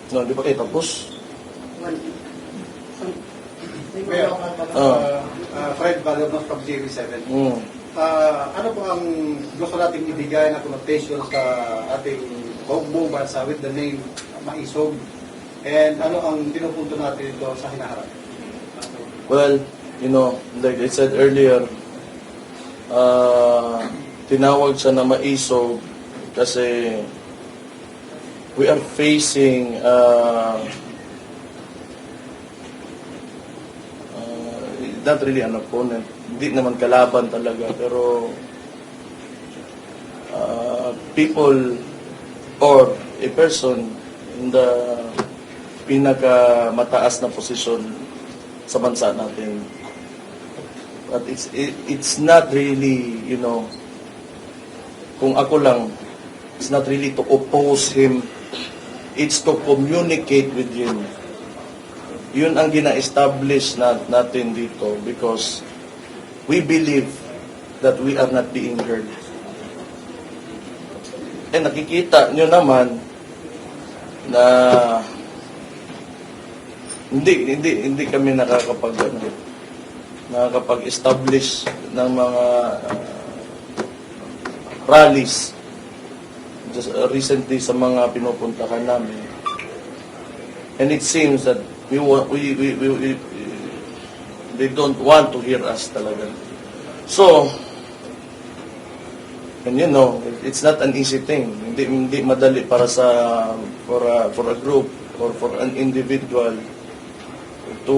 No, di pa kayo tapos. Well, Fred Valornos from JV7. Ano po ang gusto nating ibigay na connotation sa ating buong bansa with the name Maisog? And ano ang pinupunto natin ito sa hinaharap? Well, like I said earlier, tinawag siya na maisog kasi we are facing not really an opponent, hindi naman kalaban talaga, pero people or a person in the pinaka mataas na posisyon sa bansa natin. But it's not really, kung ako lang, it's not really to oppose him, it's to communicate with him. Yun ang gina-establish natin dito because we believe that we are not being heard. And nakikita nyo naman na hindi kami nakakapag-establish ng mga rallies just recently sa mga pinupuntahan namin. And it seems that they don't want to hear us talaga. So, and it's not an easy thing. Hindi madali para for a group or for an individual to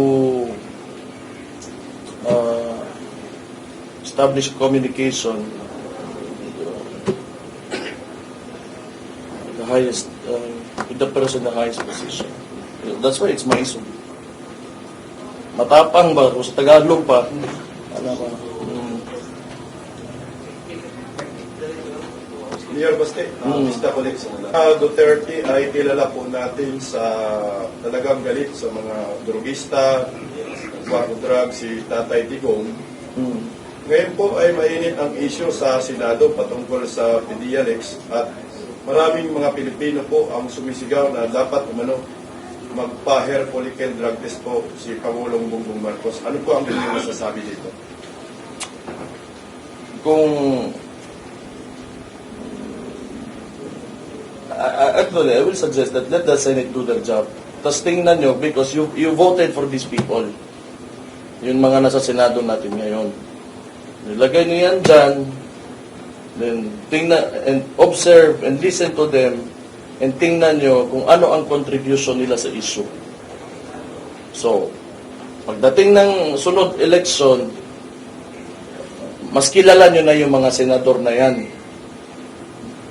establish communication the highest with the person in the highest position. That's why it's maisog. Matapang ba? Kung sa Tagalog pa, Mayor Baste, Mr. Colex, Duterte ay kilala po natin sa talagang galit sa mga drogista, nagwako-drug si Tatay Digong. Ngayon po ay mainit ang issue sa Senado patungkol sa PDLX at maraming mga Pilipino po ang sumisigaw na dapat magpa-hair follicle drug test po si Pangulong Bongbong Marcos. Ano po ang inyong masasabi dito? Actually, I will suggest that let the Senate do their job. Tapos tingnan nyo, because you voted for these people. Yung mga nasa Senado natin ngayon. Nilagay nyo yan dyan, then tingnan, and observe and listen to them, and tingnan nyo kung ano ang contribution nila sa issue. So, pagdating ng sunod election, mas kilala nyo na yung mga senador na yan.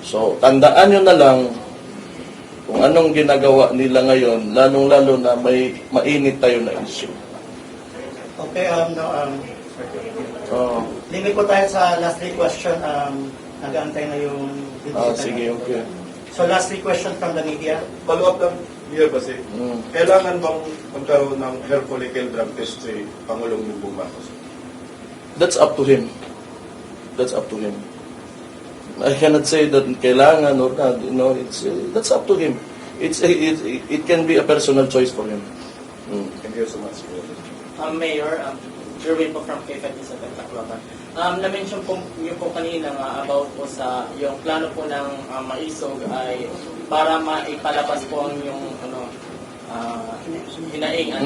So, tandaan nyo na lang kung anong ginagawa nila ngayon, lalong-lalo na may mainit tayo na issue. Okay, limit po tayo sa last three question. Nag-aantay na yung... Sige, okay. So last three question from the media. Follow up lang, Mayor Baste. Kailangan bang magkaroon ng hair follicle drug test si Pangulong Bongbong Marcos? That's up to him. That's up to him. I cannot say that kailangan or not. That's up to him. It can be a personal choice for him. Thank you so much. Mayor, Jerwin po from K5 sa Tacloban. Na-mention po niyo po kanina about po sa yung plano po ng maisog ay para maipalabas po ang yung hinaing at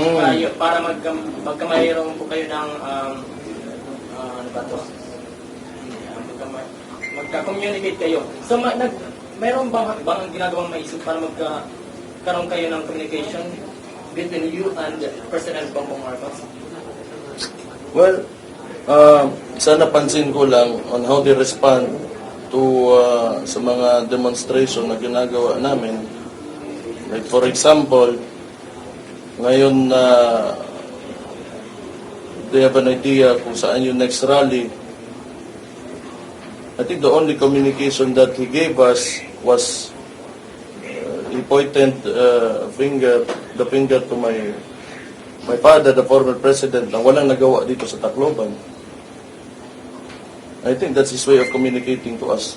para magkamayroon po kayo ng magka-communicate kayo. So mayroon bang ginagawang maisog para magkaroon kayo ng communication between you and President Bongbong Marcos? Well, sana pansin ko lang on how they respond to sa mga demonstration na ginagawa namin. Like for example, ngayon na they have an idea kung saan yung next rally. I think the only communication that he gave us was he pointed the finger to my father, the former president, na walang nagawa dito sa Tacloban. I think that's his way of communicating to us.